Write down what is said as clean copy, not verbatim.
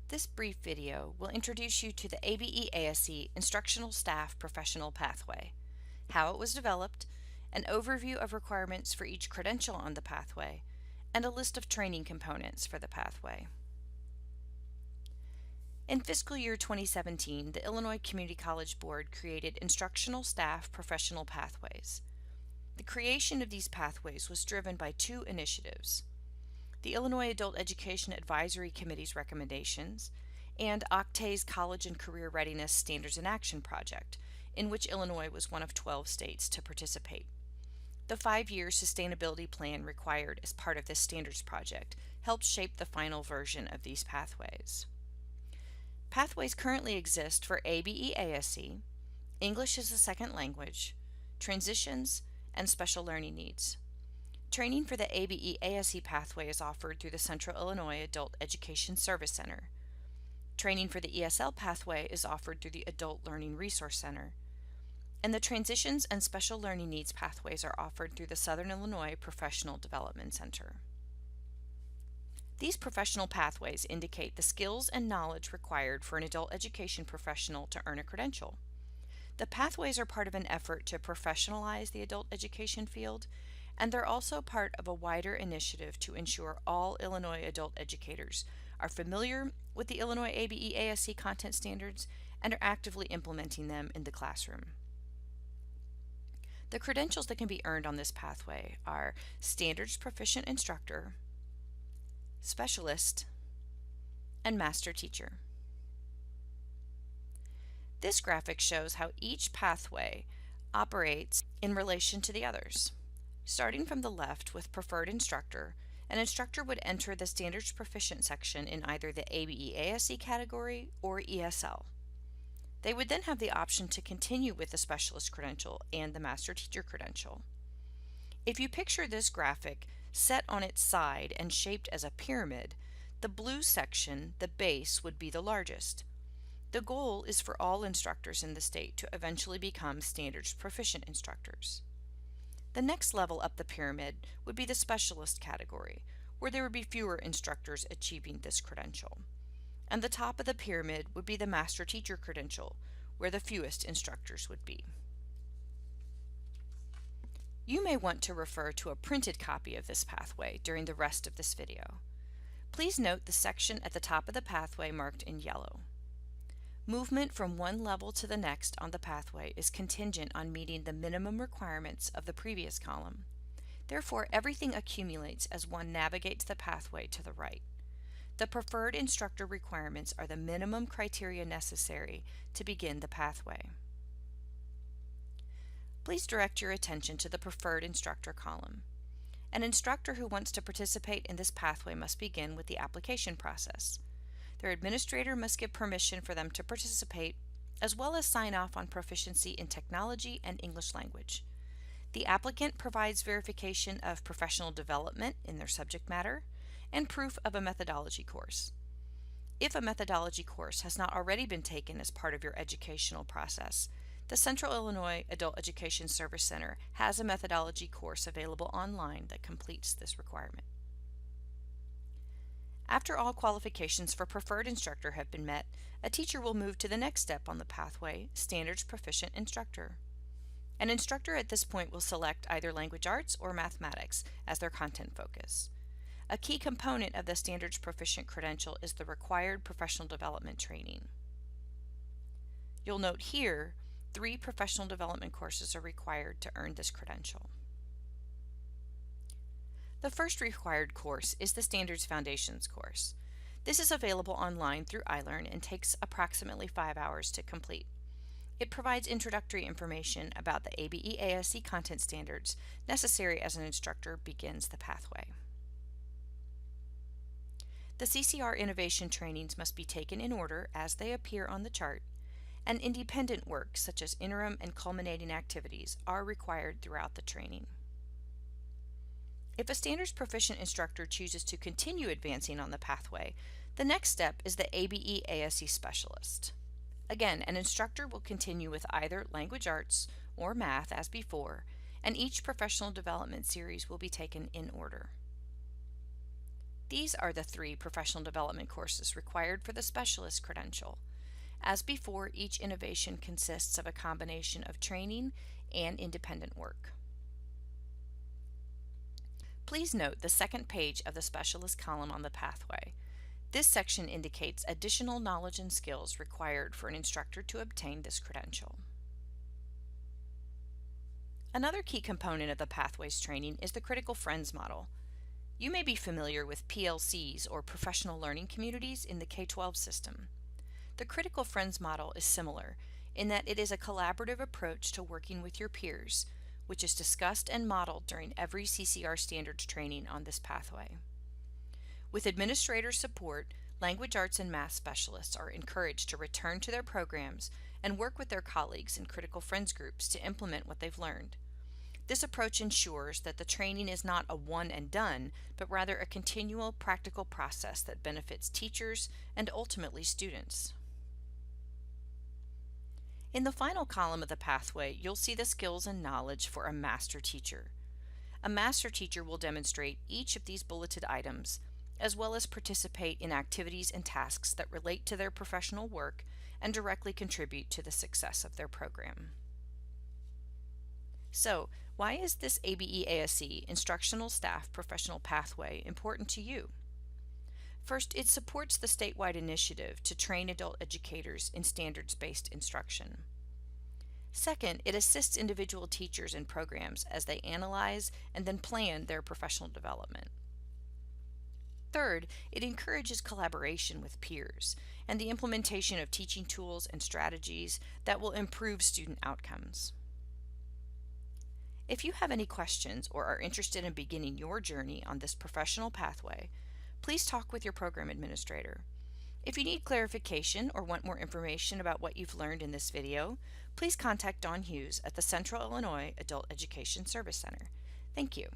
This brief video will introduce you to the ABE ASE Instructional Staff Professional Pathway, how it was developed, an overview of requirements for each credential on the pathway, and a list of training components for the pathway. In fiscal year 2017, the Illinois Community College Board created Instructional Staff Professional Pathways. The creation of these pathways was driven by two initiatives: the Illinois Adult Education Advisory Committee's recommendations, and OCTA's College and Career Readiness Standards in Action project, in which Illinois was one of 12 states to participate. The 5-year sustainability plan required as part of this standards project helped shape the final version of these pathways. Pathways currently exist for ABE ASE, English as a Second Language, Transitions, and Special Learning Needs. Training for the ABE ASE pathway is offered through the Central Illinois Adult Education Service Center. Training for the ESL pathway is offered through the Adult Learning Resource Center. And the Transitions and Special Learning Needs pathways are offered through the Southern Illinois Professional Development Center. These professional pathways indicate the skills and knowledge required for an adult education professional to earn a credential. The pathways are part of an effort to professionalize the adult education field, and they're also part of a wider initiative to ensure all Illinois adult educators are familiar with the Illinois ABE ASE content standards and are actively implementing them in the classroom. The credentials that can be earned on this pathway are Standards Proficient Instructor, Specialist, and Master Teacher. This graphic shows how each pathway operates in relation to the others. Starting from the left with Preferred Instructor, an instructor would enter the Standards Proficient section in either the ABE ASE category or ESL. They would then have the option to continue with the Specialist credential and the Master Teacher credential. If you picture this graphic set on its side and shaped as a pyramid, the blue section, the base, would be the largest. The goal is for all instructors in the state to eventually become Standards Proficient instructors. The next level up the pyramid would be the Specialist category, where there would be fewer instructors achieving this credential. And the top of the pyramid would be the Master Teacher credential, where the fewest instructors would be. You may want to refer to a printed copy of this pathway during the rest of this video. Please note the section at the top of the pathway marked in yellow. Movement from one level to the next on the pathway is contingent on meeting the minimum requirements of the previous column. Therefore, everything accumulates as one navigates the pathway to the right. The preferred instructor requirements are the minimum criteria necessary to begin the pathway. Please direct your attention to the preferred instructor column. An instructor who wants to participate in this pathway must begin with the application process. Their administrator must give permission for them to participate, as well as sign off on proficiency in technology and English language. The applicant provides verification of professional development in their subject matter and proof of a methodology course. If a methodology course has not already been taken as part of your educational process, the Central Illinois Adult Education Service Center has a methodology course available online that completes this requirement. After all qualifications for preferred instructor have been met, a teacher will move to the next step on the pathway, Standards Proficient Instructor. An instructor at this point will select either language arts or mathematics as their content focus. A key component of the Standards Proficient credential is the required professional development training. You'll note here 3 professional development courses are required to earn this credential. The first required course is the Standards Foundations course. This is available online through iLearn and takes approximately 5 hours to complete. It provides introductory information about the ABE ASE content standards necessary as an instructor begins the pathway. The CCR innovation trainings must be taken in order as they appear on the chart, and independent work such as interim and culminating activities are required throughout the training. If a Standards Proficient instructor chooses to continue advancing on the pathway, the next step is the ABE ASE Specialist. Again, an instructor will continue with either language arts or math as before, and each professional development series will be taken in order. These are the 3 professional development courses required for the specialist credential. As before, each innovation consists of a combination of training and independent work. Please note the second page of the specialist column on the pathway. This section indicates additional knowledge and skills required for an instructor to obtain this credential. Another key component of the pathways training is the critical friends model. You may be familiar with PLCs or professional learning communities in the K-12 system. The critical friends model is similar in that it is a collaborative approach to working with your peers, which is discussed and modeled during every CCR standards training on this pathway. With administrator support, language arts and math specialists are encouraged to return to their programs and work with their colleagues in critical friends groups to implement what they've learned. This approach ensures that the training is not a one and done, but rather a continual practical process that benefits teachers and ultimately students. In the final column of the pathway, you'll see the skills and knowledge for a master teacher. A master teacher will demonstrate each of these bulleted items, as well as participate in activities and tasks that relate to their professional work and directly contribute to the success of their program. So, why is this ABE ASE Instructional Staff Professional Pathway important to you? First, it supports the statewide initiative to train adult educators in standards-based instruction. Second, it assists individual teachers and programs as they analyze and then plan their professional development. Third, it encourages collaboration with peers and the implementation of teaching tools and strategies that will improve student outcomes. If you have any questions or are interested in beginning your journey on this professional pathway, please talk with your program administrator. If you need clarification or want more information about what you've learned in this video, please contact Dawn Hughes at the Central Illinois Adult Education Service Center. Thank you.